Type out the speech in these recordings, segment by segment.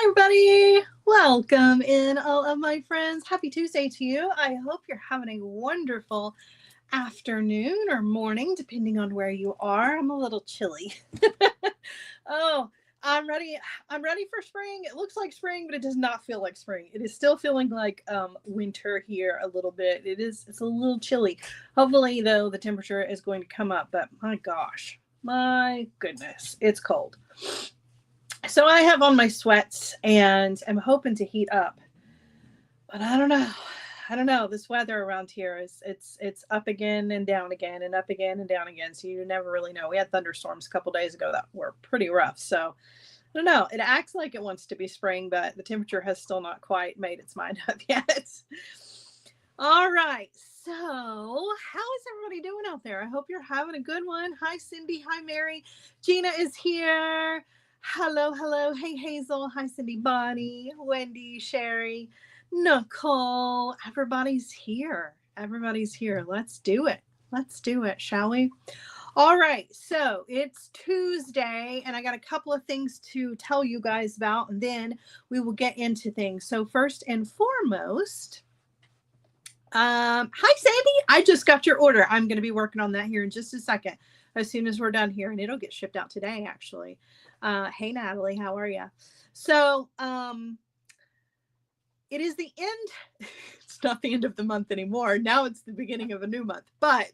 Hi, everybody. Welcome in, all of my friends. Happy Tuesday to you. I hope you're having a wonderful afternoon or morning, depending on where you are. I'm a little chilly. Oh, I'm ready. I'm ready for spring. It looks like spring, but it does not feel like spring. It is still feeling like winter here a little bit. It's a little chilly. Hopefully, though, the temperature is going to come up, but my gosh, my goodness, it's cold. So I have on my sweats and I'm hoping to heat up, but I don't know. I don't know. This weather around here is it's up again and down again and up again and down again. So you never really know. We had thunderstorms a couple days ago that were pretty rough. So I don't know. It acts like it wants to be spring, but the temperature has still not quite made its mind up yet. All right. So, how is everybody doing out there? I hope you're having a good one. Hi, Cindy. Hi, Mary. Gina is here. Hello, hello. Hey, Hazel. Hi, Cindy, Bonnie, Wendy, Sherry, Nicole. Everybody's here. Everybody's here. Let's do it. Let's do it, shall we? All right. So it's Tuesday, and I got a couple of things to tell you guys about, and then we will get into things. So, first and foremost, hi Sandy, I just got your order. I'm going to be working on that here in just a second, as soon as we're done here, and it'll get shipped out today, actually. Hey Natalie, how are you? So, it is the end. It's not the end of the month anymore. Now it's the beginning of a new month, but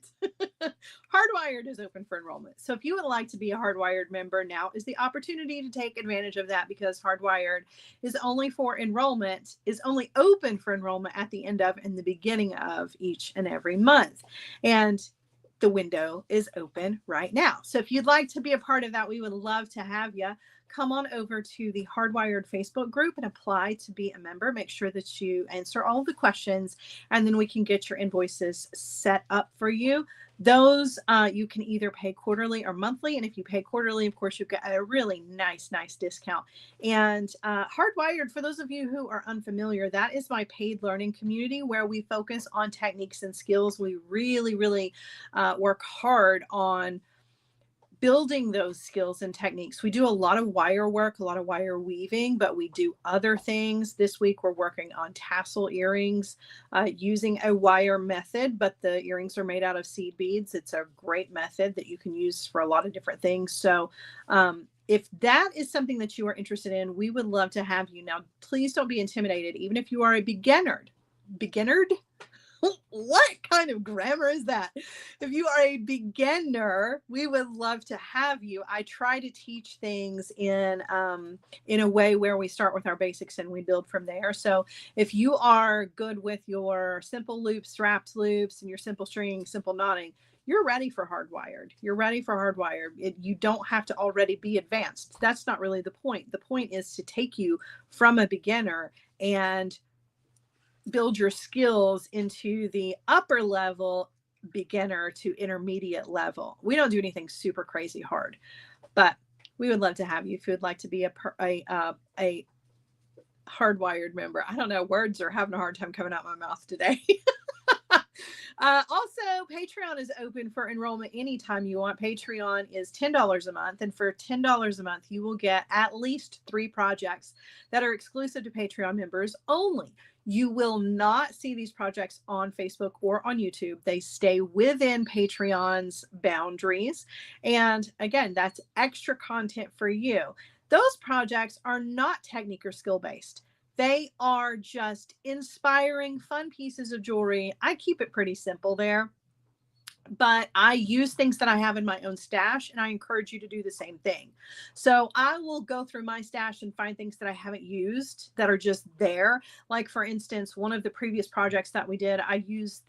Hardwired is open for enrollment. So if you would like to be a Hardwired member, now is the opportunity to take advantage of that, because Hardwired is only open for enrollment at the end of and the beginning of each and every month. And the window is open right now. So if you'd like to be a part of that, we would love to have you. Come on over to the Hardwired Facebook group and apply to be a member. Make sure that you answer all of the questions, and then we can get your invoices set up for you. Those you can either pay quarterly or monthly. And if you pay quarterly, of course, you get a really nice discount. And Hardwired, for those of you who are unfamiliar, that is my paid learning community where we focus on techniques and skills. We really work hard on building those skills and techniques. We do a lot of wire work, a lot of wire weaving, but we do other things. This week we're working on tassel earrings using a wire method, but the earrings are made out of seed beads. It's a great method that you can use for a lot of different things. So if that is something that you are interested in, we would love to have you. Now, please don't be intimidated, even if you are a beginnered. What kind of grammar is that? If you are a beginner, we would love to have you. I try to teach things in a way where we start with our basics and we build from there. So if you are good with your simple loops, wrapped loops, and your simple stringing, simple knotting, you're ready for Hardwired. You're ready for Hardwired. You don't have to already be advanced. That's not really the point. The point is to take you from a beginner and build your skills into the upper level beginner to intermediate level. We don't do anything super crazy hard, but we would love to have you if you would like to be a Hardwired member. I don't know, words are having a hard time coming out my mouth today. Also, Patreon is open for enrollment anytime you want. Patreon is $10 a month. And for $10 a month, you will get at least 3 projects that are exclusive to Patreon members only. You will not see these projects on Facebook or on YouTube. They stay within Patreon's boundaries. And again, that's extra content for you. Those projects are not technique or skill based. They are just inspiring, fun pieces of jewelry. I keep it pretty simple there, but I use things that I have in my own stash, and I encourage you to do the same thing. So I will go through my stash and find things that I haven't used that are just there. Like, for instance, one of the previous projects that we did, I used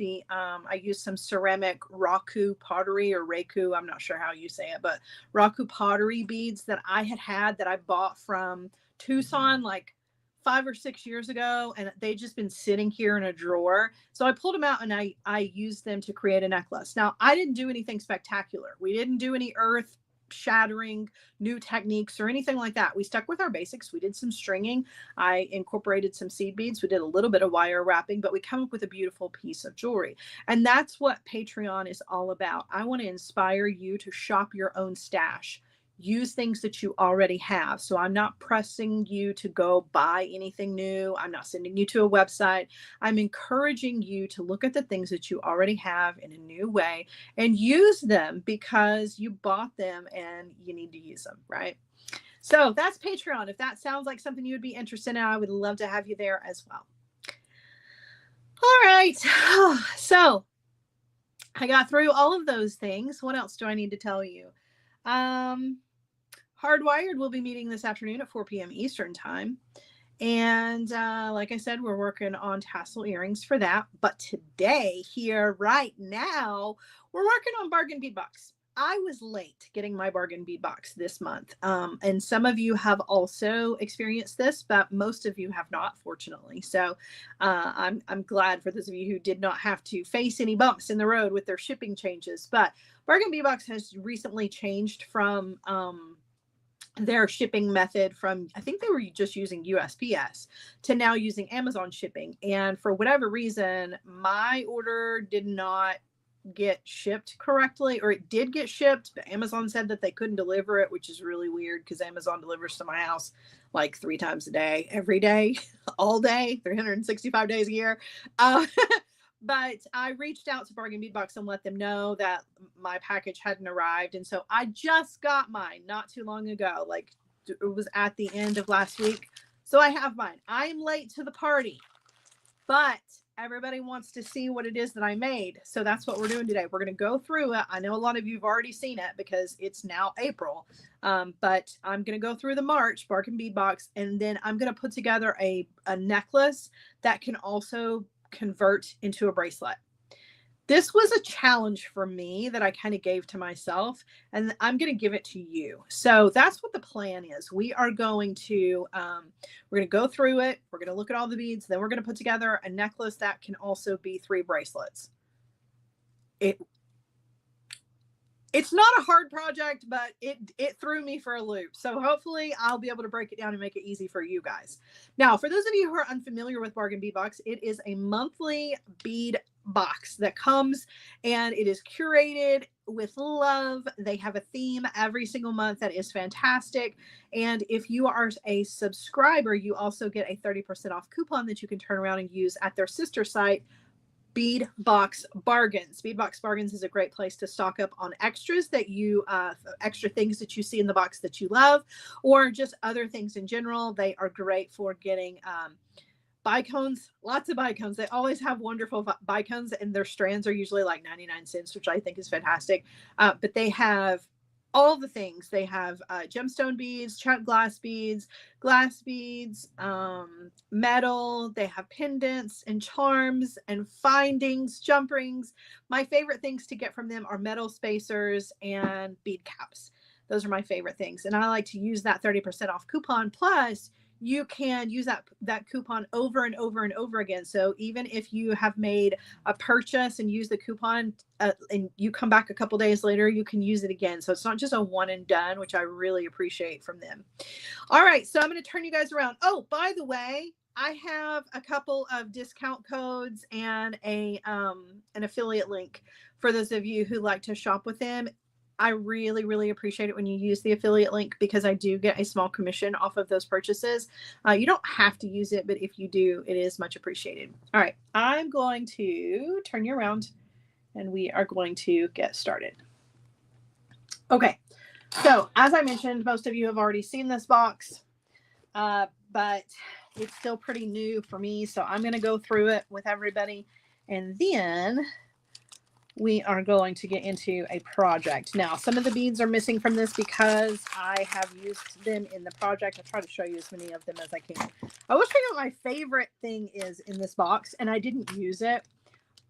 some ceramic raku pottery, or Reiku, I'm not sure how you say it, but raku pottery beads that I had that I bought from Tucson, like 5 or 6 years ago, and they just been sitting here in a drawer. So I pulled them out and I used them to create a necklace. Now, I didn't do anything spectacular. We didn't do any earth shattering new techniques or anything like that. We stuck with our basics. We did some stringing. I incorporated some seed beads. We did a little bit of wire wrapping, but we come up with a beautiful piece of jewelry. And that's what Patreon is all about. I want to inspire you to shop your own stash. use things that you already have. So I'm not pressing you to go buy anything new. I'm not sending you to a website. I'm encouraging you to look at the things that you already have in a new way and use them because you bought them and you need to use them, right? So that's Patreon. If that sounds like something you would be interested in, I would love to have you there as well. All right. So I got through all of those things. What else do I need to tell you? Hardwired will be meeting this afternoon at 4 p.m. Eastern time. And like I said, we're working on tassel earrings for that. But today, here, right now, we're working on bargain bead box. I was late getting my bargain bead box this month. And some of you have also experienced this, but most of you have not, fortunately. So I'm glad for those of you who did not have to face any bumps in the road with their shipping changes. But bargain bead box has recently changed from their shipping method from, I think they were just using USPS to now using Amazon shipping. And for whatever reason, my order did not get shipped correctly, or it did get shipped, but Amazon said that they couldn't deliver it, which is really weird because Amazon delivers to my house like 3 times a day, every day, all day, 365 days a year. But I reached out to Bargain Bead Box and let them know that my package hadn't arrived. And so I just got mine not too long ago. Like it was at the end of last week. So I have mine. I am late to the party, but everybody wants to see what it is that I made. So that's what we're doing today. We're going to go through it. I know a lot of you have already seen it because it's now April. But I'm going to go through the March Bargain Bead Box, and then I'm going to put together a necklace that can also convert into a bracelet. This was a challenge for me that I kind of gave to myself, and I'm going to give it to you. So that's what the plan is. We are going to, we're going to go through it. We're going to look at all the beads. Then we're going to put together a necklace that can also be 3 bracelets. It's not a hard project, but it threw me for a loop. So hopefully I'll be able to break it down and make it easy for you guys. Now, for those of you who are unfamiliar with Bargain Bead Box, it is a monthly bead box that comes, and it is curated with love. They have a theme every single month that is fantastic. And if you are a subscriber, you also get a 30% off coupon that you can turn around and use at their sister site, Bead Box Bargains. Bead Box Bargains is a great place to stock up on extras that you, extra things that you see in the box that you love, or just other things in general. They are great for getting bicones, lots of bicones. They always have wonderful bicones, and their strands are usually like 99 cents, which I think is fantastic. But they have all the things. They have gemstone beads, chuck glass beads, metal. They have pendants and charms and findings, jump rings. My favorite things to get from them are metal spacers and bead caps. Those are my favorite things. And I like to use that 30% off coupon. Plus, you can use that coupon over and over and over again. So even if you have made a purchase and use the coupon and you come back a couple days later, you can use it again. So it's not just a one and done, which I really appreciate from them. All right, so I'm going to turn you guys around. Oh, by the way, I have a couple of discount codes and an affiliate link for those of you who like to shop with them. I really, really appreciate it when you use the affiliate link because I do get a small commission off of those purchases. You don't have to use it, but if you do, it is much appreciated. All right, I'm going to turn you around and we are going to get started. Okay, so as I mentioned, most of you have already seen this box, but it's still pretty new for me. So I'm going to go through it with everybody, and then we are going to get into a project. Now, some of the beads are missing from this because I have used them in the project. I'll try to show you as many of them as I can. I was figuring out what my favorite thing is in this box, and I didn't use it.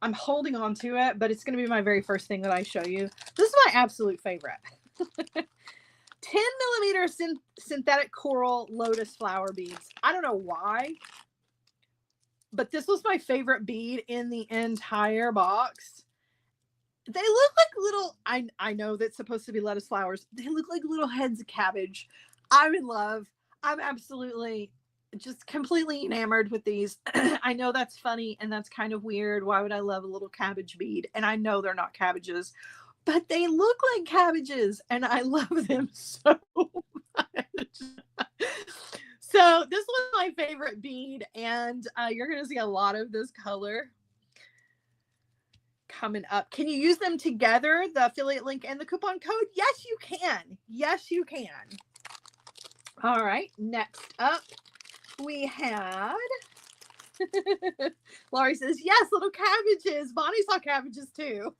I'm holding on to it, but it's going to be my very first thing that I show you. This is my absolute favorite. 10mm synthetic coral lotus flower beads. I don't know why, but this was my favorite bead in the entire box. They look like little, I know that's supposed to be lettuce flowers. They look like little heads of cabbage. I'm in love. I'm absolutely just completely enamored with these. I know that's funny and that's kind of weird. Why would I love a little cabbage bead? And I know they're not cabbages, but they look like cabbages and I love them so much. So this was my favorite bead, and you're going to see a lot of this color coming up. Can you use them together, the affiliate link and the coupon code? Yes, you can. Yes, you can. All right, next up we had Laurie says, yes, little cabbages. Bonnie saw cabbages too.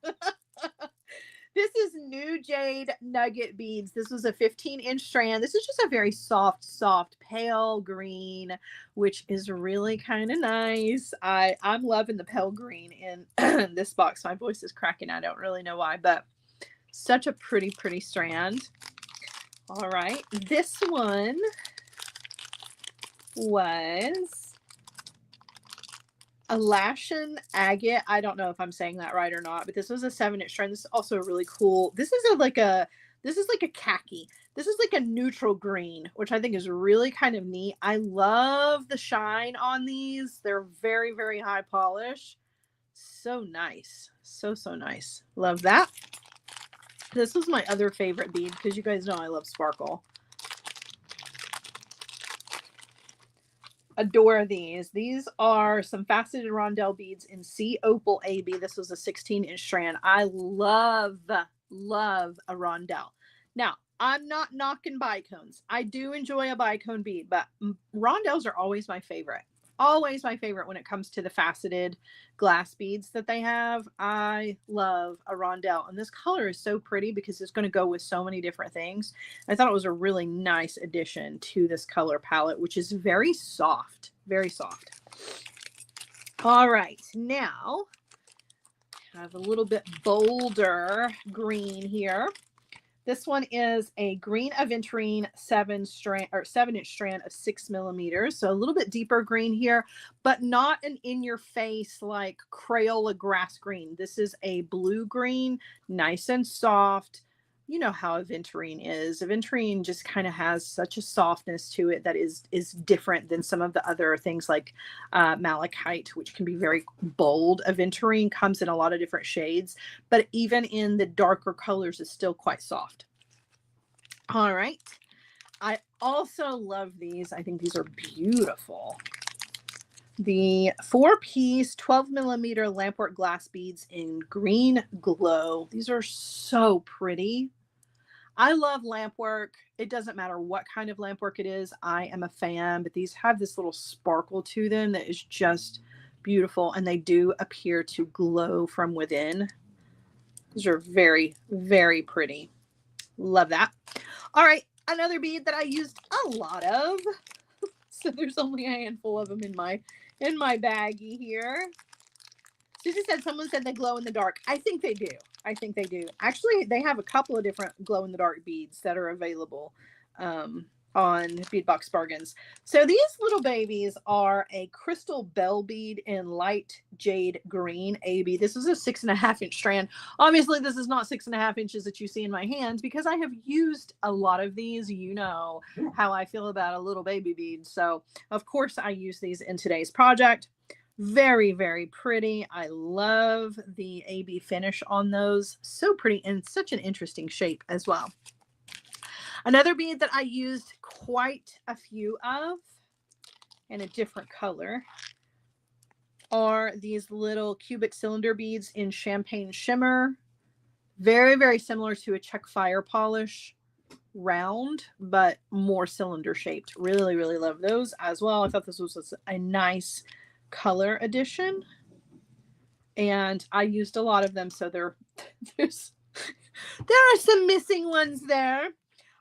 This is New Jade Nugget Beads. This was a 15-inch strand. This is just a very soft, pale green, which is really kind of nice. I'm loving the pale green in this box. My voice is cracking. I don't really know why, but such a pretty strand. All right. This one was a Lashen agate. I don't know if I'm saying that right or not, but this was a 7-inch strand. This is also really cool. This is like a khaki. This is like a neutral green, which I think is really kind of neat. I love the shine on these. They're very high polish. So nice. So nice. Love that. This was my other favorite bead because you guys know I love sparkle. Adore these. These are some faceted rondelle beads in Sea Opal AB. This was a 16-inch strand. I love a rondelle. Now, I'm not knocking bicones. I do enjoy a bicone bead, but rondelles are always my favorite. Always my favorite when it comes to the faceted glass beads that they have. I love a rondelle, and this color is so pretty because it's going to go with so many different things. I thought it was a really nice addition to this color palette, which is very soft. All right, now I have a little bit bolder green here. This one is a green aventurine 7-inch strand of 6 millimeters. So a little bit deeper green here, but not an in-your-face like Crayola grass green. This is a blue green, nice and soft. You know how aventurine is. Aventurine just kind of has such a softness to it that is different than some of the other things like malachite, which can be very bold. Aventurine comes in a lot of different shades, but even in the darker colors is still quite soft. All right. I also love these. I think these are beautiful. The 4-piece 12 millimeter lampwork glass beads in green glow. These are so pretty. I love lampwork. It doesn't matter what kind of lampwork it is. I am a fan, but these have this little sparkle to them that is just beautiful, and they do appear to glow from within. These are very pretty. Love that. All right, another bead that I used a lot of. So there's only a handful of them in my baggie here. Susie said someone said they glow in the dark. I think they do. Actually, they have a couple of different glow in the dark beads that are available on Beadbox Bargains. So these little babies are a crystal bell bead in light jade green AB. This is a 6.5-inch strand. Obviously, this is not 6.5 inches that you see in my hands because I have used a lot of these. You know how I feel about a little baby bead. So of course I use these in today's project. Very pretty. I love the AB finish on those. So pretty and such an interesting shape as well. Another bead that I used quite a few of in a different color are these little cubic cylinder beads in champagne shimmer. Very similar to a Czech fire polish round, but more cylinder shaped. Really love those as well. I thought this was a nice color addition, and I used a lot of them, so there are some missing ones there.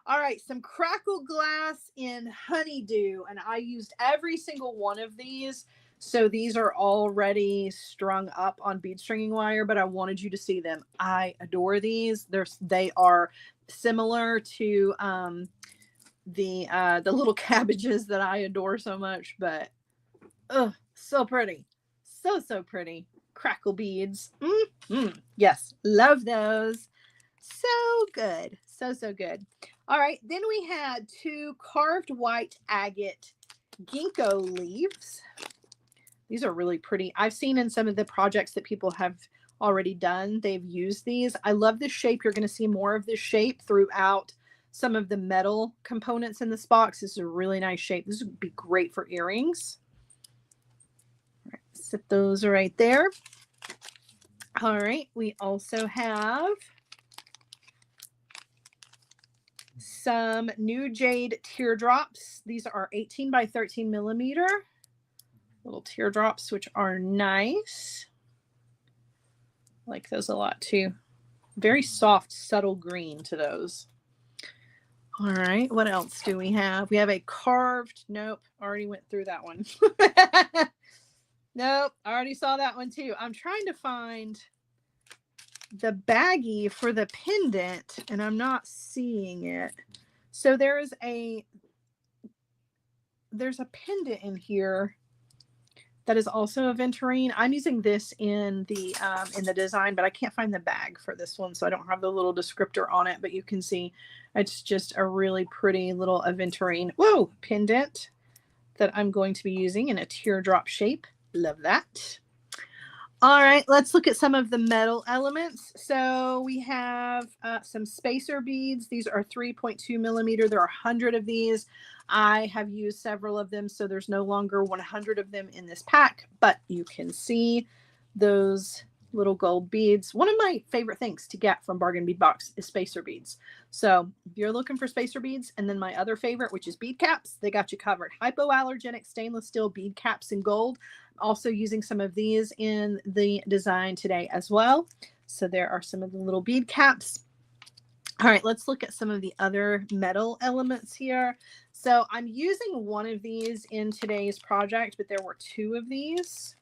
All right, some crackle glass in honeydew, and I used every single one of these. So these are already strung up on bead stringing wire, but I wanted you to see them. I adore these. They are similar to the little cabbages that I adore so much, but so pretty. So pretty. Crackle beads. Yes, love those. So good. So good. All right, then we had 2 carved white agate ginkgo leaves. These are really pretty. I've seen in some of the projects that people have already done. They've used these. I love this shape. You're going to see more of this shape throughout some of the metal components in this box. This is a really nice shape. This would be great for earrings. All right, set those right there. All right, we also have some new jade teardrops. These are 18 by 13 millimeter little teardrops, which are nice. I like those a lot too. Very soft, subtle green to those. All right, what else do we have? We have a carved, nope, already went through that one. Nope, I already saw that one too. I'm trying to find the baggie for the pendant and I'm not seeing it. So there's a pendant in here that is also a aventurine. I'm using this in the design, but I can't find the bag for this one, so I don't have the little descriptor on it, but you can see it's just a really pretty little aventurine pendant that I'm going to be using in a teardrop shape. Love that. All right, let's look at some of the metal elements. So we have some spacer beads. These are 3.2 millimeter. There are 100 of these. I have used several of them, so there's no longer 100 of them in this pack, but you can see those little gold beads. One of my favorite things to get from Bargain Bead Box is spacer beads. So if you're looking for spacer beads, and then my other favorite, which is bead caps, they got you covered. Hypoallergenic stainless steel bead caps in gold. Also using some of these in the design today as well. So there are some of the little bead caps. All right, let's look at some of the other metal elements here. So I'm using one of these in today's project, but there were two of these.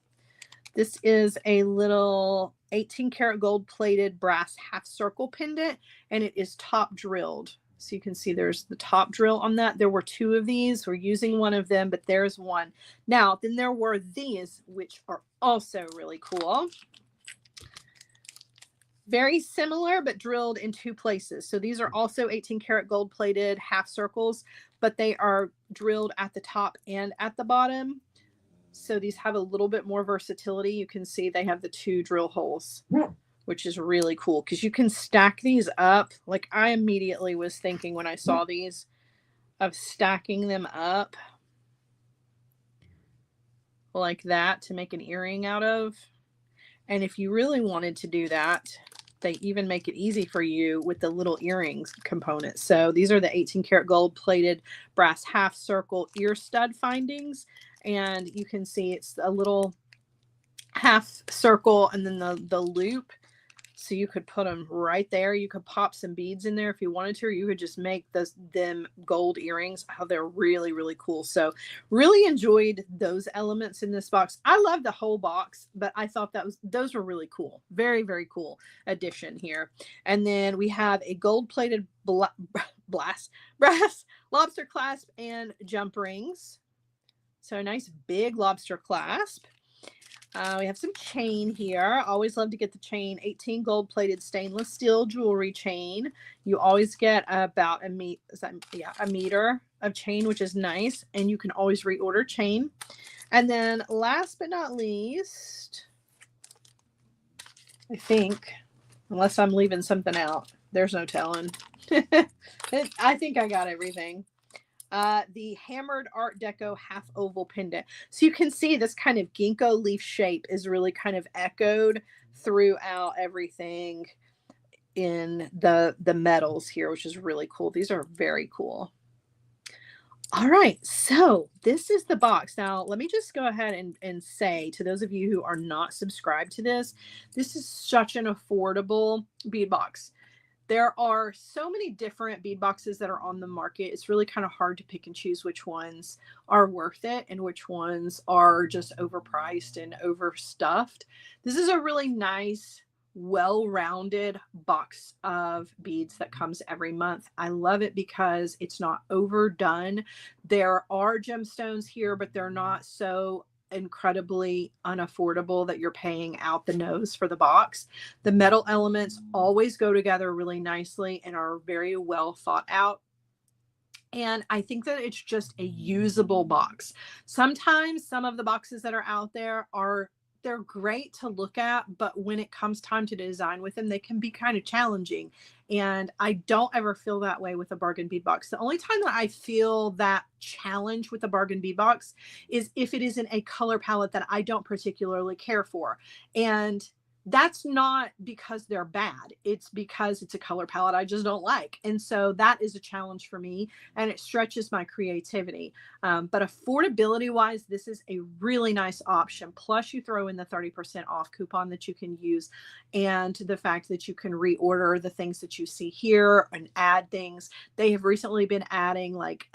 This is a little 18 karat gold plated brass half circle pendant, and it is top drilled. So you can see there's the top drill on that. There were two of these. We're using one of them, but there's one. Now, then there were these, which are also really cool. Very similar, but drilled in two places. So these are also 18 karat gold plated half circles, but they are drilled at the top and at the bottom. So these have a little bit more versatility. You can see they have the two drill holes, which is really cool because you can stack these up. Like I immediately was thinking when I saw these of stacking them up like that to make an earring out of. And if you really wanted to do that, they even make it easy for you with the little earrings component. So these are the 18 karat gold plated brass half circle ear stud findings. And you can see it's a little half circle and then the loop. So you could put them right there. You could pop some beads in there if you wanted to, or you could just make them gold earrings. Oh, they're really, really cool. So really enjoyed those elements in this box. I love the whole box, but I thought those were really cool. Very, very cool addition here. And then we have a gold plated brass lobster clasp and jump rings. So a nice big lobster clasp. We have some chain here. Always love to get the chain. 18 gold plated stainless steel jewelry chain. You always get about a meter of chain, which is nice. And you can always reorder chain. And then last but not least, I think, unless I'm leaving something out, there's no telling. I think I got everything. The hammered Art Deco half oval pendant. So you can see this kind of ginkgo leaf shape is really kind of echoed throughout everything in the metals here, which is really cool. These are very cool. All right, so this is the box. Now, let me just go ahead and say to those of you who are not subscribed to this is such an affordable bead box. There are so many different bead boxes that are on the market. It's really kind of hard to pick and choose which ones are worth it and which ones are just overpriced and overstuffed. This is a really nice, well-rounded box of beads that comes every month. I love it because it's not overdone. There are gemstones here, but they're not so incredibly unaffordable that you're paying out the nose for the box. The metal elements always go together really nicely and are very well thought out. And I think that it's just a usable box. Sometimes some of the boxes that are out there are they're great to look at, but when it comes time to design with them, they can be kind of challenging. And I don't ever feel that way with a bargain bead box. The only time that I feel that challenge with a bargain bead box is if it is in a color palette that I don't particularly care for. And that's not because they're bad. It's because it's a color palette I just don't like. And so that is a challenge for me, and it stretches my creativity. But affordability wise, this is a really nice option. Plus you throw in the 30% off coupon that you can use, and the fact that you can reorder the things that you see here and add things. They have recently been adding like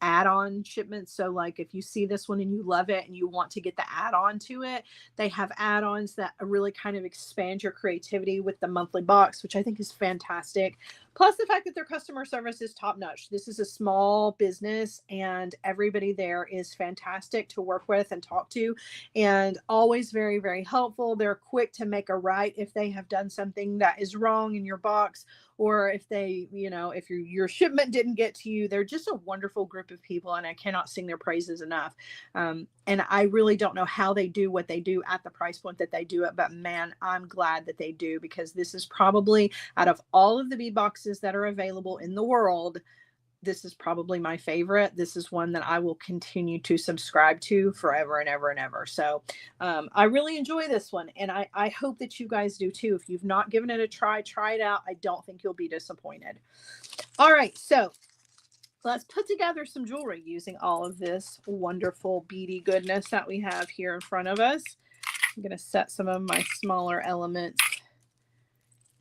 add-on shipments. So like if you see this one and you love it and you want to get the add-on to it, they have add-ons that really kind of expand your creativity with the monthly box, which I think is fantastic. Plus the fact that their customer service is top notch. This is a small business and everybody there is fantastic to work with and talk to, and always very, very helpful. They're quick to make a right if they have done something that is wrong in your box, or if they, if your shipment didn't get to you. They're just a wonderful group of people, and I cannot sing their praises enough. And I really don't know how they do what they do at the price point that they do it, but man, I'm glad that they do, because this is probably, out of all of the bead boxes that are available in the world, this is probably my favorite. This is one that I will continue to subscribe to forever and ever and ever. So I really enjoy this one, and I hope that you guys do too. If you've not given it a try it out. I don't think you'll be disappointed. All right, so let's put together some jewelry using all of this wonderful beady goodness that we have here in front of us. I'm going to set some of my smaller elements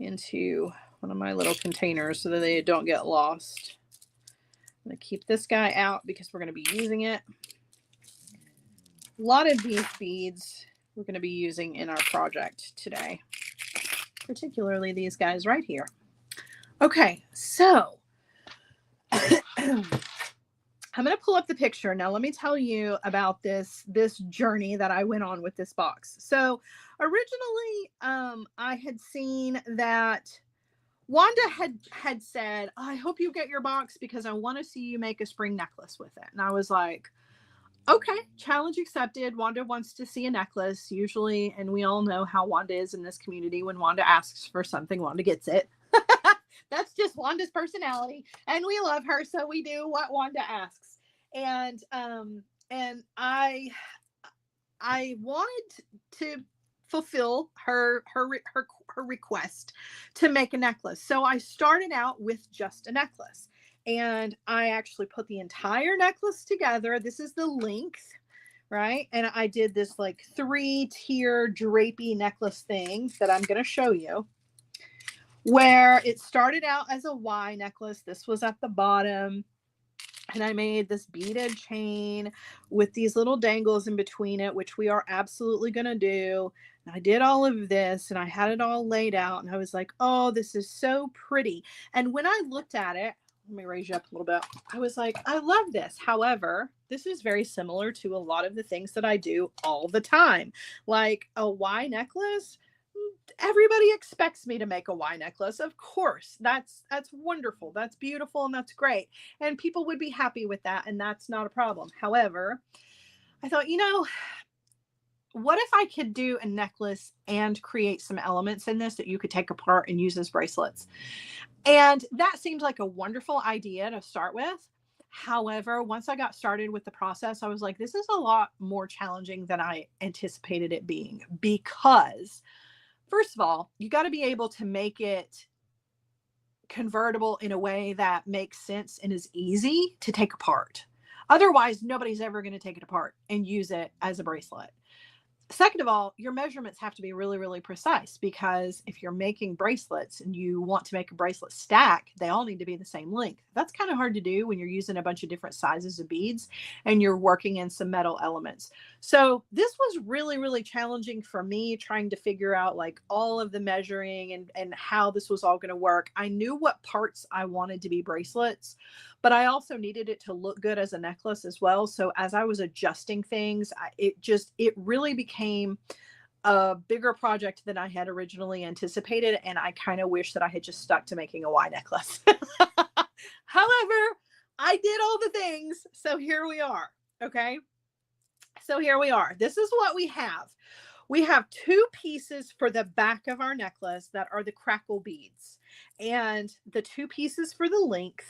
into one of my little containers so that they don't get lost. I'm going to keep this guy out because we're going to be using it. A lot of these beads we're going to be using in our project today, particularly these guys right here. Okay, so I'm going to pull up the picture. Now, let me tell you about this journey that I went on with this box. So originally, I had seen that Wanda had said, I hope you get your box because I want to see you make a spring necklace with it. And I was like, okay, challenge accepted. Wanda wants to see a necklace usually. And we all know how Wanda is in this community. When Wanda asks for something, Wanda gets it. That's just Wanda's personality. And we love her. So we do what Wanda asks. And I wanted to fulfill her request to make a necklace. So I started out with just a necklace, and I actually put the entire necklace together. This is the length, right? And I did this like 3-tier drapey necklace thing that I'm going to show you, where it started out as a Y necklace. This was at the bottom. And I made this beaded chain with these little dangles in between it, which we are absolutely going to do. And I did all of this and I had it all laid out. And I was like, oh, this is so pretty. And when I looked at it, let me raise you up a little bit. I was like, I love this. However, this is very similar to a lot of the things that I do all the time. Like a Y necklace. Everybody expects me to make a Y necklace. Of course, that's wonderful. That's beautiful. And that's great. And people would be happy with that. And that's not a problem. However, I thought, what if I could do a necklace and create some elements in this that you could take apart and use as bracelets? And that seemed like a wonderful idea to start with. However, once I got started with the process, I was like, this is a lot more challenging than I anticipated it being, because first of all, you got to be able to make it convertible in a way that makes sense and is easy to take apart. Otherwise, nobody's ever going to take it apart and use it as a bracelet. Second of all, your measurements have to be really, really precise, because if you're making bracelets and you want to make a bracelet stack, they all need to be the same length. That's kind of hard to do when you're using a bunch of different sizes of beads and you're working in some metal elements. So this was really, really challenging for me, trying to figure out like all of the measuring and how this was all going to work. I knew what parts I wanted to be bracelets, but I also needed it to look good as a necklace as well. So as I was adjusting things, it really became a bigger project than I had originally anticipated. And I kind of wish that I had just stuck to making a Y necklace. However, I did all the things. So here we are. Okay. So here we are. This is what we have. We have two pieces for the back of our necklace that are the crackle beads. And the two pieces for the length,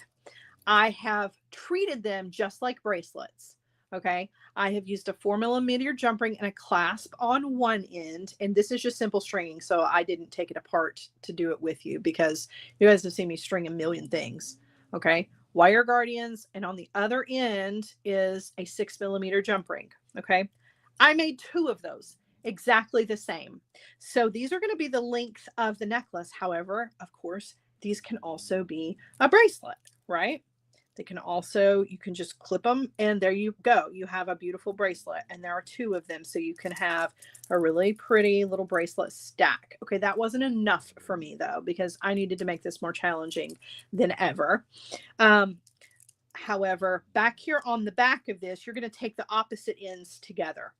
I have treated them just like bracelets. Okay. I have used a 4mm jump ring and a clasp on one end. And this is just simple stringing. So I didn't take it apart to do it with you because you guys have seen me string a million things. Okay. Wire guardians. And on the other end is a 6mm jump ring. Okay. I made two of those exactly the same. So these are going to be the length of the necklace. However, of course, these can also be a bracelet, right? They can also, you can just clip them and there you go. You have a beautiful bracelet and there are two of them. So you can have a really pretty little bracelet stack. Okay, that wasn't enough for me though, because I needed to make this more challenging than ever. However, back here on the back of this, you're going to take the opposite ends together.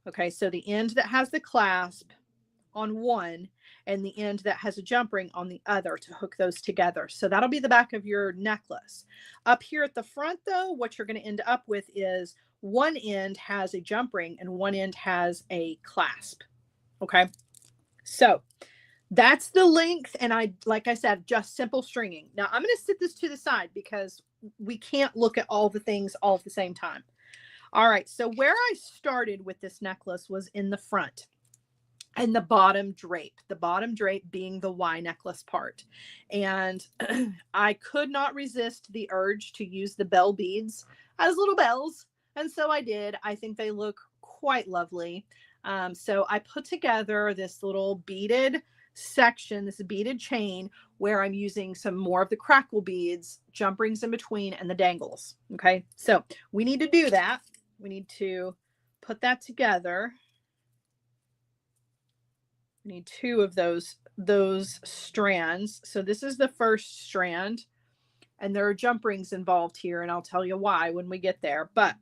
Okay, so the end that has the clasp on one and the end that has a jump ring on the other to hook those together. So that'll be the back of your necklace. Up here at the front though, what you're going to end up with is one end has a jump ring and one end has a clasp. Okay. So that's the length. And like I said, just simple stringing. Now I'm going to sit this to the side because we can't look at all the things all at the same time. All right. So where I started with this necklace was in the front. And the bottom drape being the Y necklace part. And I could not resist the urge to use the bell beads as little bells. And so I did. I think they look quite lovely. So I put together this little beaded section, this beaded chain where I'm using some more of the crackle beads, jump rings in between, and the dangles. Okay. So we need to do that. We need to put that together. We need two of those strands. So this is the first strand and there are jump rings involved here. And I'll tell you why when we get there, but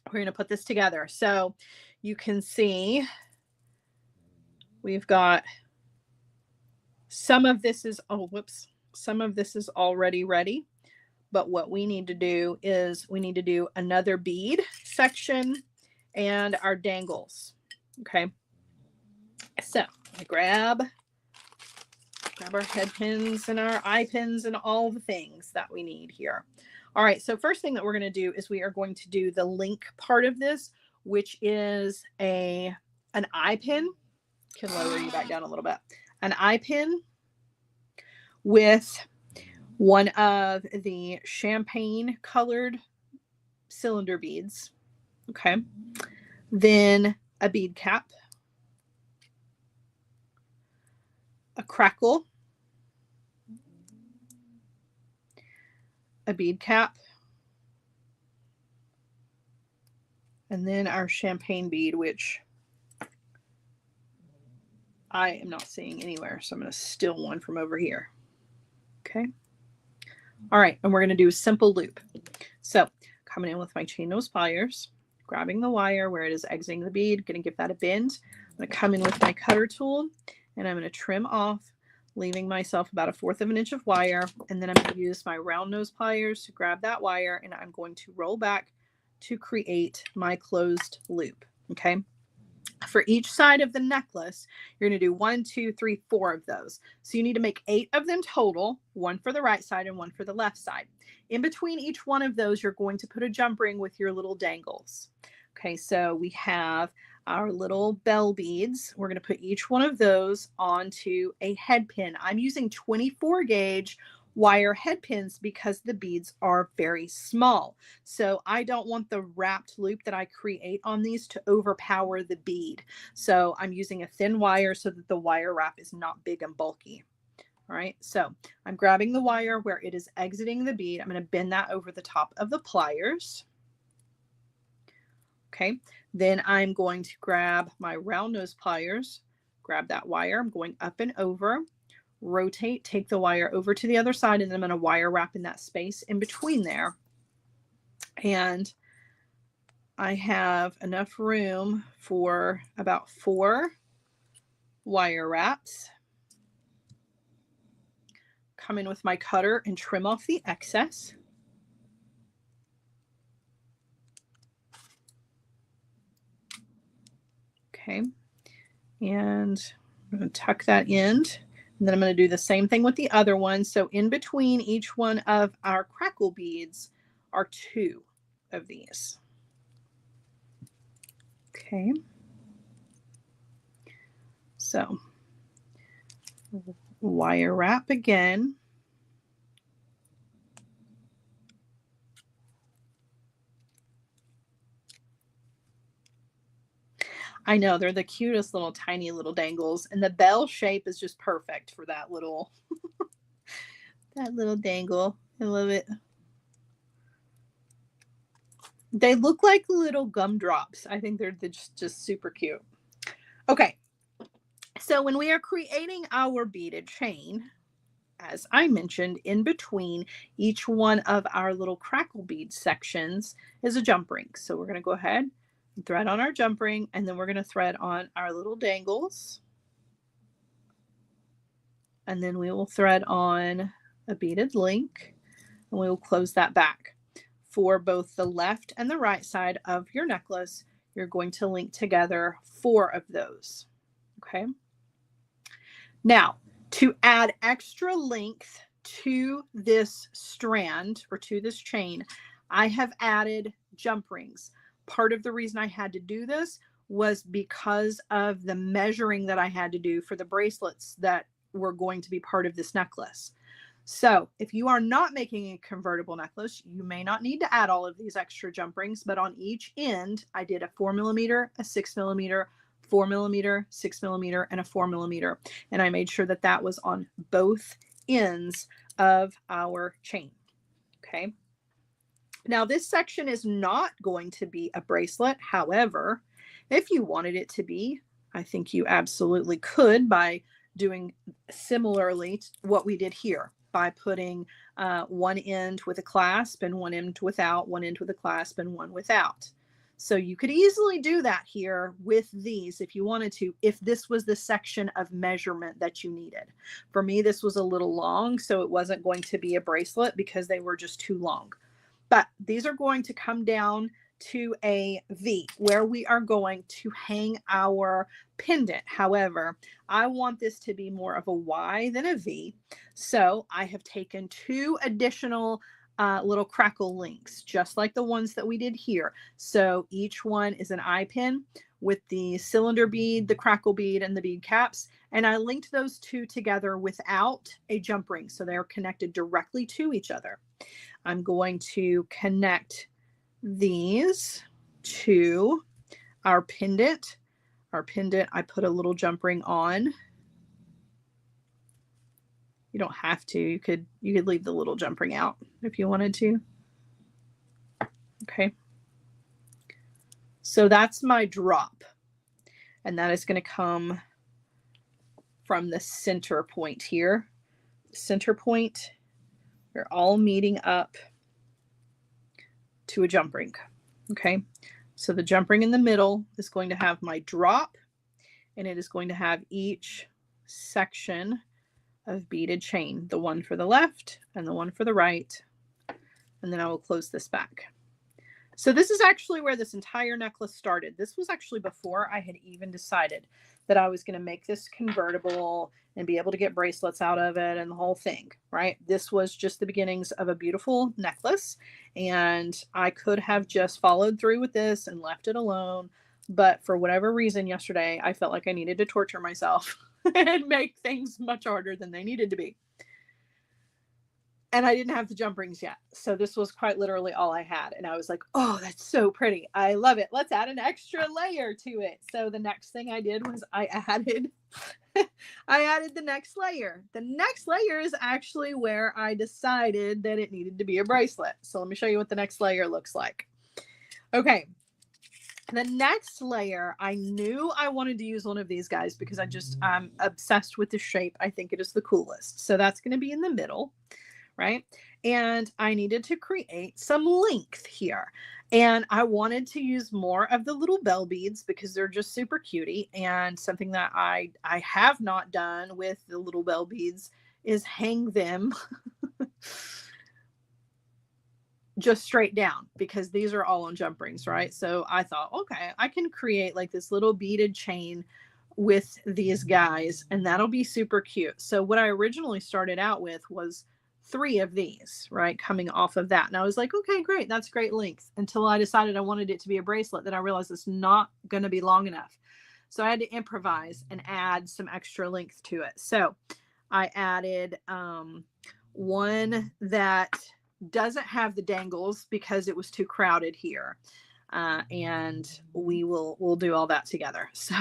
we're going to put this together. So you can see we've got some of this is, some of this is already ready. But what we need to do is we need to do another bead section and our dangles. Okay. So I grab our head pins and our eye pins and all the things that we need here. All right. So first thing that we're going to do is we are going to do the link part of this, which is an eye pin. Can lower you back down a little bit. An eye pin with one of the champagne colored cylinder beads. Okay. Then a bead cap. A crackle, a bead cap, and then our champagne bead, which I am not seeing anywhere. So I'm going to steal one from over here. Okay. All right. And we're going to do a simple loop. So coming in with my chain nose pliers, grabbing the wire where it is exiting the bead, going to give that a bend. I'm going to come in with my cutter tool and I'm going to trim off, leaving myself about 1/4 of an inch of wire. And then I'm going to use my round nose pliers to grab that wire and I'm going to roll back to create my closed loop. Okay. For each side of the necklace, you're going to do 1, 2, 3, 4 of those. So you need to make 8 of them total, one for the right side and one for the left side. In between each one of those, you're going to put a jump ring with your little dangles. Okay, so we have our little bell beads. We're going to put each one of those onto a head pin. I'm using 24 gauge wire head pins because the beads are very small. So I don't want the wrapped loop that I create on these to overpower the bead. So I'm using a thin wire so that the wire wrap is not big and bulky. All right, so I'm grabbing the wire where it is exiting the bead. I'm going to bend that over the top of the pliers. Okay, then I'm going to grab my round nose pliers, grab that wire. I'm going up and over, rotate, take the wire over to the other side, and then I'm going to wire wrap in that space in between there. And I have enough room for about 4 wire wraps. Come in with my cutter and trim off the excess. Okay. And I'm going to tuck that end. And then I'm going to do the same thing with the other one. So in between each one of our crackle beads are 2 of these. Okay. So wire wrap again. I know, they're the cutest little tiny little dangles, and the bell shape is just perfect for that little that little dangle. I love it. They look like little gumdrops. I think they're just super cute. Okay. So when we are creating our beaded chain, as I mentioned, in between each one of our little crackle bead sections is a jump ring. So we're going to go ahead and thread on our jump ring, and then we're going to thread on our little dangles. And then we will thread on a beaded link, and we will close that back. For both the left and the right side of your necklace, you're going to link together 4 of those. Okay. Now, to add extra length to this strand or to this chain, I have added jump rings. Part of the reason I had to do this was because of the measuring that I had to do for the bracelets that were going to be part of this necklace. So if you are not making a convertible necklace, you may not need to add all of these extra jump rings, but on each end, I did a 4mm, a 6mm, 4mm, 6mm, and a 4mm. And I made sure that that was on both ends of our chain. Okay. Now this section is not going to be a bracelet. However, if you wanted it to be, I think you absolutely could by doing similarly to what we did here, by putting one end with a clasp and one end without, one end with a clasp and one without. So you could easily do that here with these if you wanted to, if this was the section of measurement that you needed. For me, this was a little long, so it wasn't going to be a bracelet because they were just too long. But these are going to come down to a V where we are going to hang our pendant. However, I want this to be more of a Y than a V. So I have taken 2 additional little crackle links, just like the ones that we did here. So each one is an eye pin with the cylinder bead, the crackle bead, and the bead caps. And I linked those 2 together without a jump ring. So they're connected directly to each other. I'm going to connect these to our pendant. Our pendant, I put a little jump ring on. You don't have to. You could leave the little jump ring out if you wanted to. Okay. So that's my drop. And that is going to come from the center point here. Center point, they're all meeting up to a jump ring. Okay. So the jump ring in the middle is going to have my drop, and it is going to have each section of beaded chain, the one for the left and the one for the right. And then I will close this back. So this is actually where this entire necklace started. This was actually before I had even decided that I was going to make this convertible and be able to get bracelets out of it and the whole thing, right? This was just the beginnings of a beautiful necklace, and I could have just followed through with this and left it alone. But for whatever reason yesterday, I felt like I needed to torture myself and make things much harder than they needed to be. And I didn't have the jump rings yet. So this was quite literally all I had. And I was like, oh, that's so pretty. I love it. Let's add an extra layer to it. So the next thing I did was I added the next layer. The next layer is actually where I decided that it needed to be a bracelet. So let me show you what the next layer looks like. Okay. The next layer, I knew I wanted to use one of these guys because I'm obsessed with the shape. I think it is the coolest. So that's going to be in the middle. Right? And I needed to create some length here. And I wanted to use more of the little bell beads because they're just super cutie. And something that I have not done with the little bell beads is hang them just straight down because these are all on jump rings, right? So I thought, okay, I can create like this little beaded chain with these guys and that'll be super cute. So what I originally started out with was 3 of these, right, coming off of that. And I was like, okay, great, that's great length, until I decided I wanted it to be a bracelet. Then I realized it's not going to be long enough. So I had to improvise and add some extra length to it. So I added one that doesn't have the dangles because it was too crowded here. And we'll do all that together. So,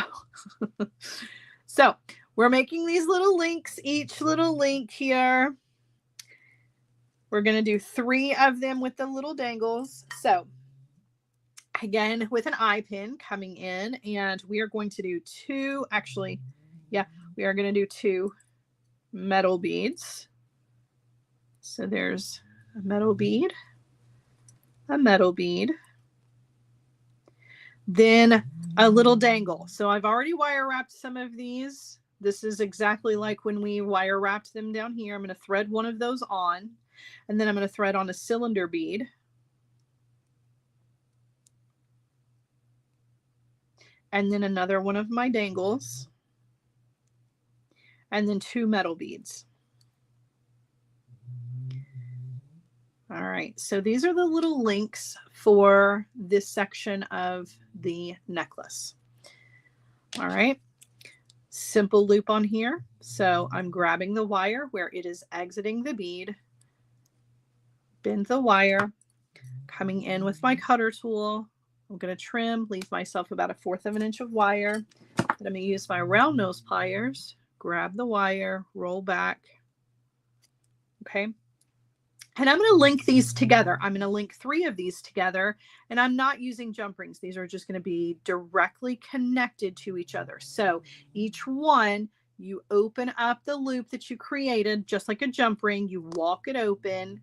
so we're making these little links, each little link here. We're going to do 3 of them with the little dangles. So again, with an eye pin coming in, and we are going to do 2, actually, yeah, we are going to do 2 metal beads. So there's a metal bead, then a little dangle. So I've already wire wrapped some of these. This is exactly like when we wire wrapped them down here. I'm going to thread one of those on, and then I'm going to thread on a cylinder bead. And then another one of my dangles, and then 2 metal beads. All right, so these are the little links for this section of the necklace. All right, simple loop on here. So I'm grabbing the wire where it is exiting the bead, bend the wire, coming in with my cutter tool. I'm going to trim, leave myself about 1/4 of an inch of wire. Then I'm going to use my round nose pliers, grab the wire, roll back. Okay. And I'm going to link these together. I'm going to link 3 of these together, and I'm not using jump rings. These are just going to be directly connected to each other. So each one, you open up the loop that you created, just like a jump ring. You walk it open,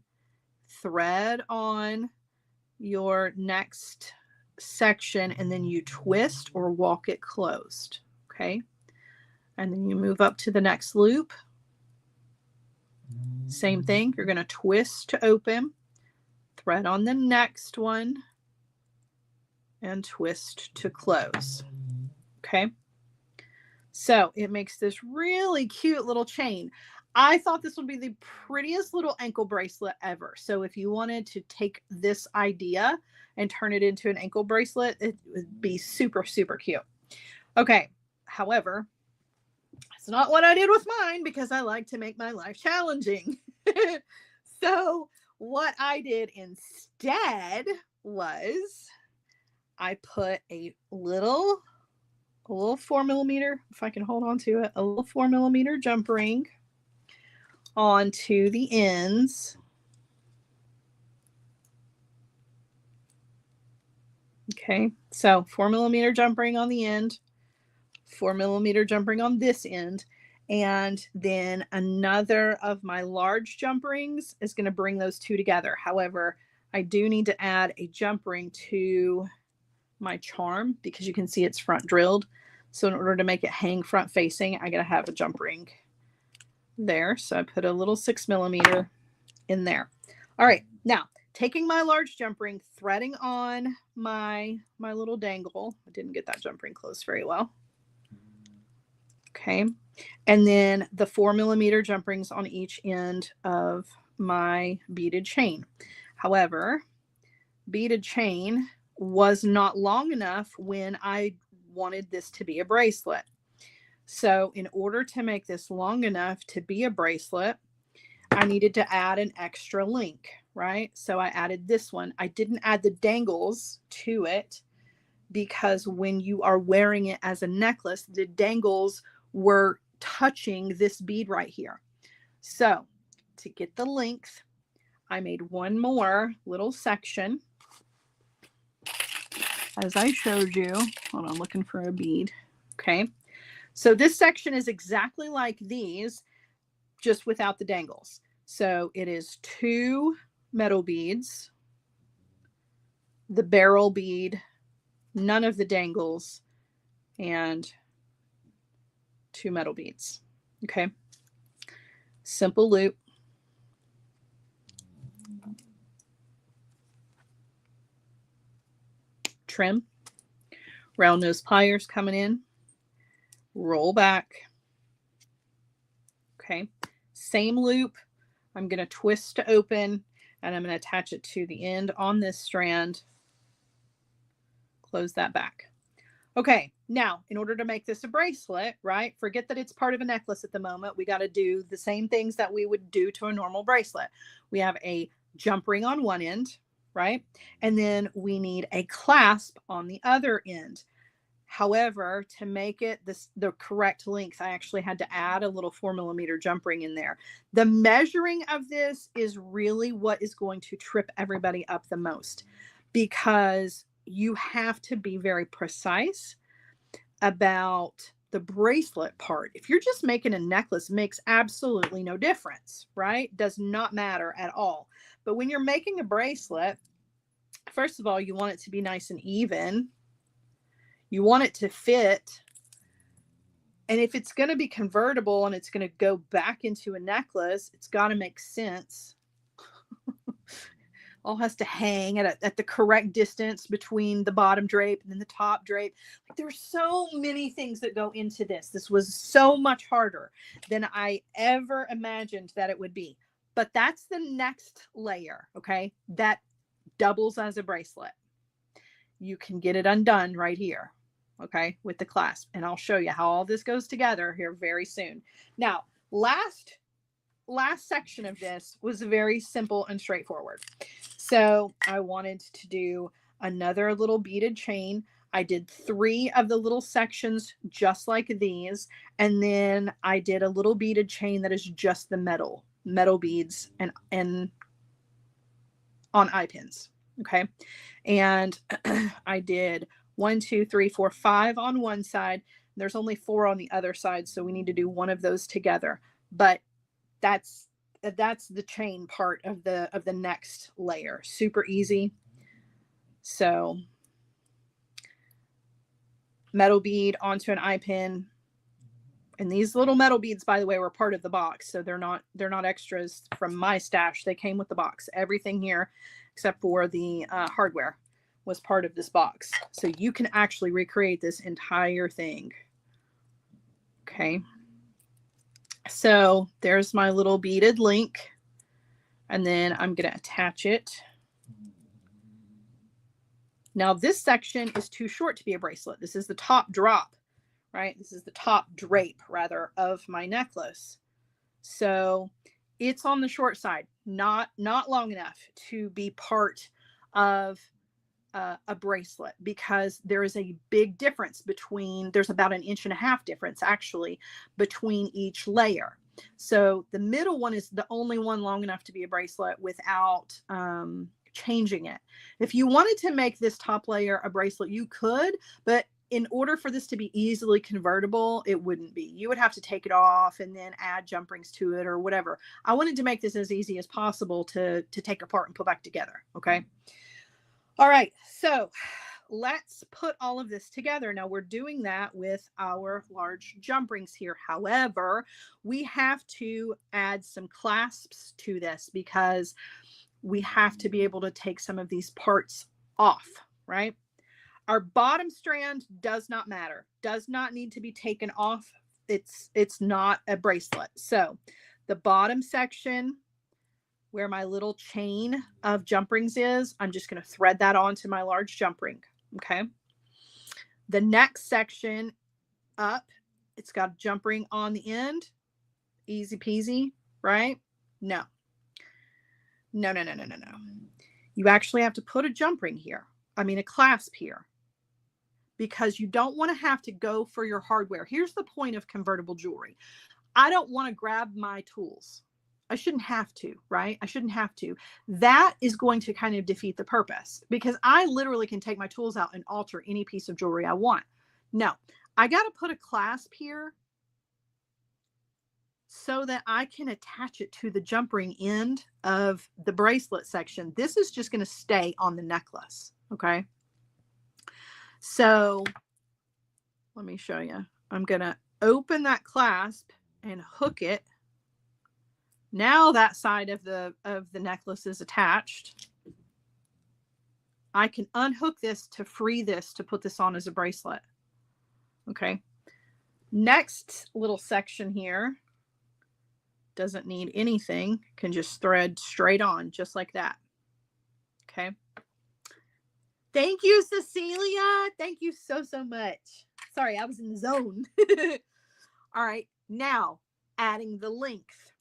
thread on your next section, and then you twist or walk it closed. Okay. And then you move up to the next loop. Same thing. You're going to twist to open, thread on the next one, and twist to close. Okay. So it makes this really cute little chain. I thought this would be the prettiest little ankle bracelet ever. So if you wanted to take this idea and turn it into an ankle bracelet, it would be super, super cute. Okay. However, it's not what I did with mine because I like to make my life challenging. So what I did instead was I put a little 4mm, if I can hold on to it, a little 4mm jump ring onto the ends. Okay, so 4mm jump ring on the end, 4mm jump ring on this end, and then another of my large jump rings is going to bring those 2 together. However, I do need to add a jump ring to my charm because you can see it's front drilled. So in order to make it hang front facing, I got to have a jump ring there. So I put a little 6mm in there. All right, now taking my large jump ring, threading on my little dangle. I didn't get that jump ring closed very well. Okay, and then the 4mm jump rings on each end of my beaded chain. However, beaded chain was not long enough when I wanted this to be a bracelet. So in order to make this long enough to be a bracelet, I needed to add an extra link, right? So I added this one. I didn't add the dangles to it because when you are wearing it as a necklace, the dangles were touching this bead right here. So to get the length, I made one more little section. As I showed you, hold on, looking for a bead. Okay. So this section is exactly like these, just without the dangles. So it is 2 metal beads, the barrel bead, none of the dangles, and 2 metal beads. Okay. Simple loop. trim. Round nose pliers coming in. Roll back. Okay. Same loop. I'm going to twist to open, and I'm going to attach it to the end on this strand. Close that back. Okay, now, in order to make this a bracelet, right, forget that it's part of a necklace at the moment. We got to do the same things that we would do to a normal bracelet. We have a jump ring on one end, right? And then we need a clasp on the other end. However, to make it the correct length, I actually had to add a little 4mm jump ring in there. The measuring of this is really what is going to trip everybody up the most, because you have to be very precise about the bracelet part. If you're just making a necklace, it makes absolutely no difference, right? Does not matter at all. But when you're making a bracelet, first of all, you want it to be nice and even. You want it to fit. And if it's going to be convertible and it's going to go back into a necklace, it's got to make sense. All has to hang at the correct distance between the bottom drape and then the top drape. Like, there are so many things that go into this. This was so much harder than I ever imagined that it would be. But that's the next layer, okay? That doubles as a bracelet. You can get it undone right here, okay, with the clasp. And I'll show you how all this goes together here very soon. Now, last section of this was very simple and straightforward. So I wanted to do another little beaded chain. I did 3 of the little sections just like these. And then I did a little beaded chain that is just the metal beads and on eye pins. Okay. And I did 1, 2, 3, 4, 5 on one side. There's only 4 on the other side. So we need to do one of those together. But that's the chain part of the next layer. Super easy. So metal bead onto an eye pin. And these little metal beads, by the way, were part of the box. So they're not extras from my stash. They came with the box. Everything here, except for the hardware, was part of this box. So you can actually recreate this entire thing. Okay. So there's my little beaded link, and then I'm going to attach it. Now this section is too short to be a bracelet. This is the top drop, right? This is the top drape rather of my necklace. So it's on the short side, not long enough to be part of a bracelet, because there is a big difference between, there's about 1.5 inches difference actually between each layer. So the middle one is the only one long enough to be a bracelet without changing it. If you wanted to make this top layer a bracelet, you could, but in order for this to be easily convertible, it wouldn't be. You would have to take it off and then add jump rings to it or whatever. I wanted to make this as easy as possible to take apart and put back together. Okay. All right, so let's put all of this together. Now we're doing that with our large jump rings here. However, we have to add some clasps to this because we have to be able to take some of these parts off, right? Our bottom strand does not matter, does not need to be taken off. It's not a bracelet. So the bottom section, where my little chain of jump rings is, I'm just going to thread that onto my large jump ring. Okay. The next section up, it's got a jump ring on the end. Easy peasy, right? No. You actually have to put a jump ring here. I mean, a clasp here, because you don't want to have to go for your hardware. Here's the point of convertible jewelry. I don't want to grab my tools. I shouldn't have to, right? I shouldn't have to. That is going to kind of defeat the purpose, because I literally can take my tools out and alter any piece of jewelry I want. No, I got to put a clasp here so that I can attach it to the jump ring end of the bracelet section. This is just going to stay on the necklace. Okay. So let me show you. I'm going to open that clasp and hook it. Now that side of the necklace is attached. I can unhook this to free this to put this on as a bracelet. Okay. Next little section here doesn't need anything, can just thread straight on just like that. Okay. Thank you, Cecilia. Thank you so, so much. Sorry, I was in the zone. All right. Now adding the length.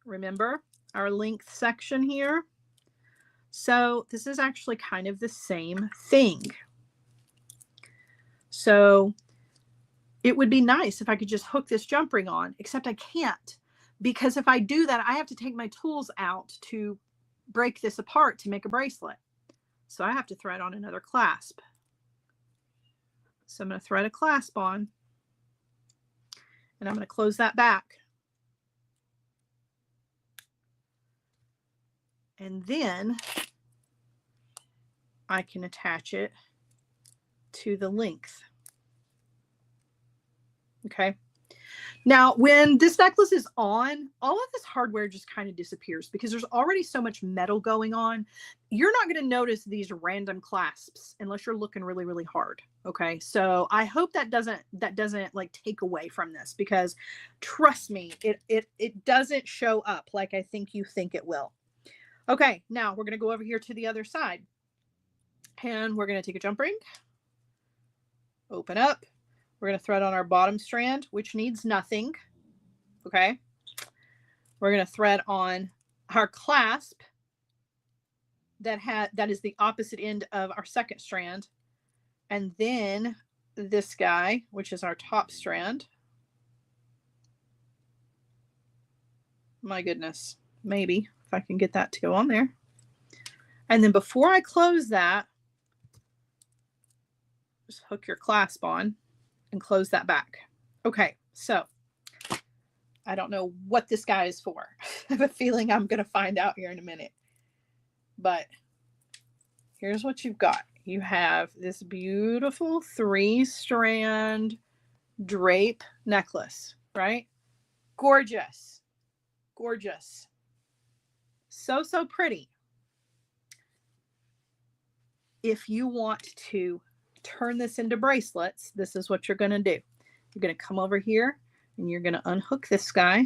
Remember our length section here? So this is actually kind of the same thing. So it would be nice if I could just hook this jump ring on, except I can't, because if I do that, I have to take my tools out to break this apart to make a bracelet. So I have to thread on another clasp. So I'm going to thread a clasp on, and I'm going to close that back. And then I can attach it to the length. Okay. Now, when this necklace is on, all of this hardware just kind of disappears because there's already so much metal going on. You're not going to notice these random clasps unless you're looking really, really hard. Okay. So I hope that doesn't like take away from this, because trust me, it doesn't show up like I think you think it will. Okay. Now we're going to go over here to the other side, and we're going to take a jump ring, open up. We're going to thread on our bottom strand, which needs nothing. Okay. We're going to thread on our clasp that is the opposite end of our second strand. And then this guy, which is our top strand. My goodness. Maybe if I can get that to go on there. And then before I close that, just hook your clasp on and close that back. Okay, so I don't know what this guy is for. I have a feeling I'm going to find out here in a minute. But here's what you've got. You have this beautiful 3-strand drape necklace, right? Gorgeous. Gorgeous. So, so pretty. If you want to turn this into bracelets, this is what you're going to do. You're going to come over here and you're going to unhook this guy.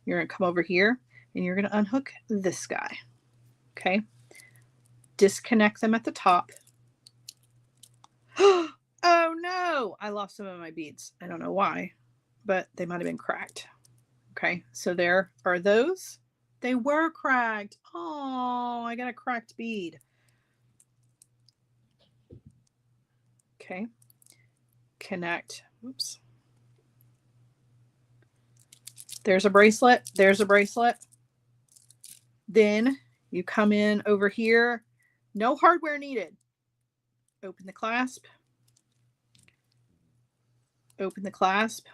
You're going to come over here and you're going to unhook this guy. Okay. Disconnect them at the top. Oh no, I lost some of my beads. I don't know why, but they might have been cracked. Okay. So there are those. They were cracked. Oh, I got a cracked bead. Okay, connect. Oops. There's a bracelet. There's a bracelet. Then you come in over here. No hardware needed. Open the clasp. Open the clasp.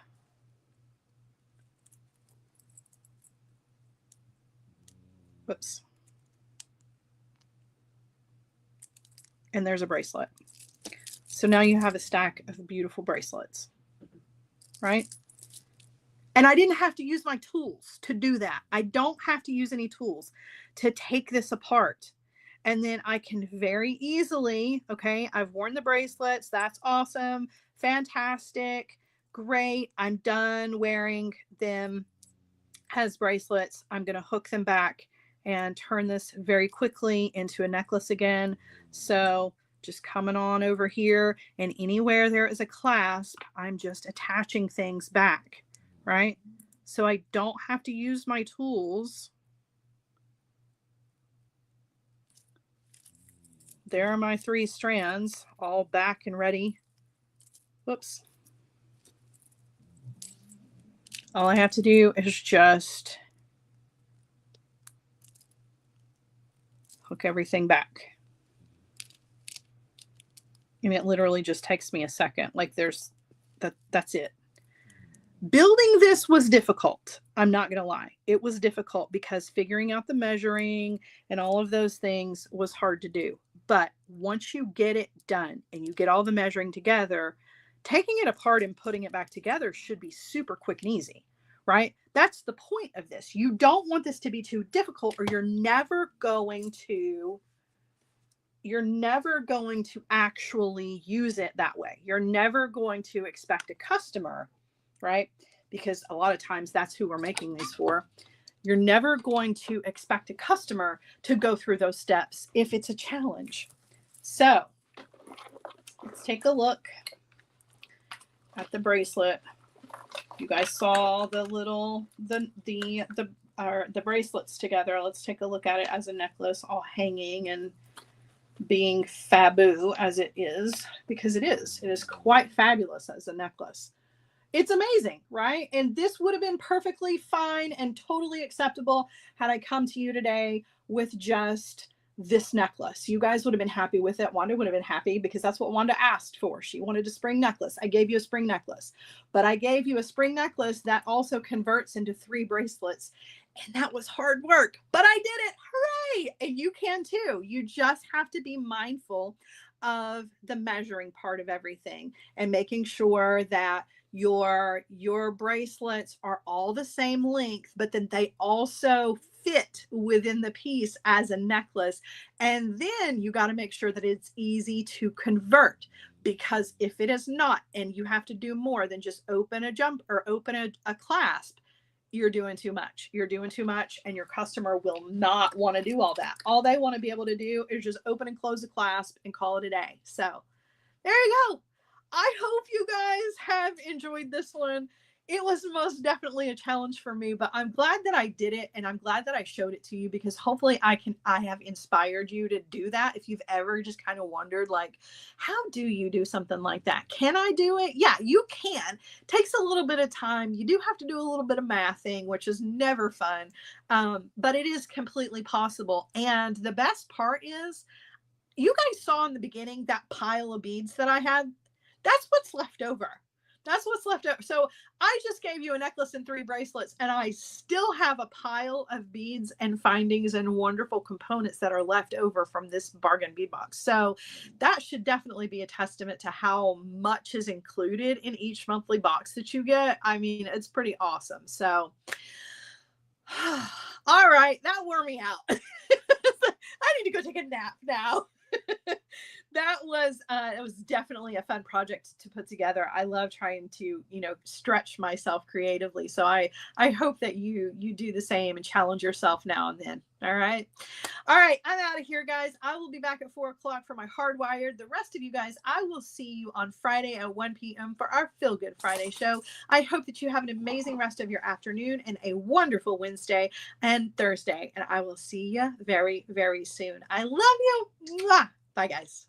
Whoops. And there's a bracelet. So now you have a stack of beautiful bracelets, right? And I didn't have to use my tools to do that. I don't have to use any tools to take this apart. And then I can very easily, okay, I've worn the bracelets. That's awesome. Fantastic. Great. I'm done wearing them as bracelets. I'm going to hook them back and turn this very quickly into a necklace again. So just coming on over here, and anywhere there is a clasp, I'm just attaching things back, right? So I don't have to use my tools. There are my 3 strands all back and ready. Whoops. All I have to do is just hook everything back. And it literally just takes me a second. Like that's it. Building this was difficult. I'm not going to lie. It was difficult because figuring out the measuring and all of those things was hard to do. But once you get it done and you get all the measuring together, taking it apart and putting it back together should be super quick and easy, right? That's the point of this. You don't want this to be too difficult, or you're never going to you're never going to actually use it that way. You're never going to expect a customer, right? Because a lot of times that's who we're making these for. You're never going to expect a customer to go through those steps if it's a challenge. So let's take a look at the bracelet. You guys saw the little, the bracelets together. Let's take a look at it as a necklace, all hanging and being fabu as it is, because it is quite fabulous as a necklace. It's amazing, right? And this would have been perfectly fine and totally acceptable had I come to you today with just this necklace. You guys would have been happy with it. Wanda would have been happy because that's what Wanda asked for. She wanted a spring necklace. I gave you a spring necklace, but I gave you a spring necklace that also converts into 3 bracelets. And that was hard work, but I did it. Hooray! And you can too. You just have to be mindful of the measuring part of everything and making sure that your bracelets are all the same length, but then they also fit within the piece as a necklace. And then you got to make sure that it's easy to convert, because if it is not, and you have to do more than just open a jump or open a clasp, you're doing too much. You're doing too much, and your customer will not want to do all that. All they want to be able to do is just open and close the clasp and call it a day. So there you go. I hope you guys have enjoyed this one. It was most definitely a challenge for me, but I'm glad that I did it, and I'm glad that I showed it to you, because hopefully I have inspired you to do that. If you've ever just kind of wondered, like, how do you do something like that? Can I do it? Yeah, you can. It takes a little bit of time. You do have to do a little bit of mathing, which is never fun, but it is completely possible. And the best part is, you guys saw in the beginning that pile of beads that I had. That's what's left over. That's what's left over. So I just gave you a necklace and 3 bracelets, and I still have a pile of beads and findings and wonderful components that are left over from this bargain bead box. So that should definitely be a testament to how much is included in each monthly box that you get. I mean, it's pretty awesome. So, all right, that wore me out. I need to go take a nap now. That was it was definitely a fun project to put together. I love trying to, stretch myself creatively. So I hope that you do the same and challenge yourself now and then. All right. I'm out of here, guys. I will be back at 4:00 for my Hardwired. The rest of you guys, I will see you on Friday at 1 p.m. for our Feel Good Friday show. I hope that you have an amazing rest of your afternoon and a wonderful Wednesday and Thursday. And I will see you very, very soon. I love you. Mwah. Bye, guys.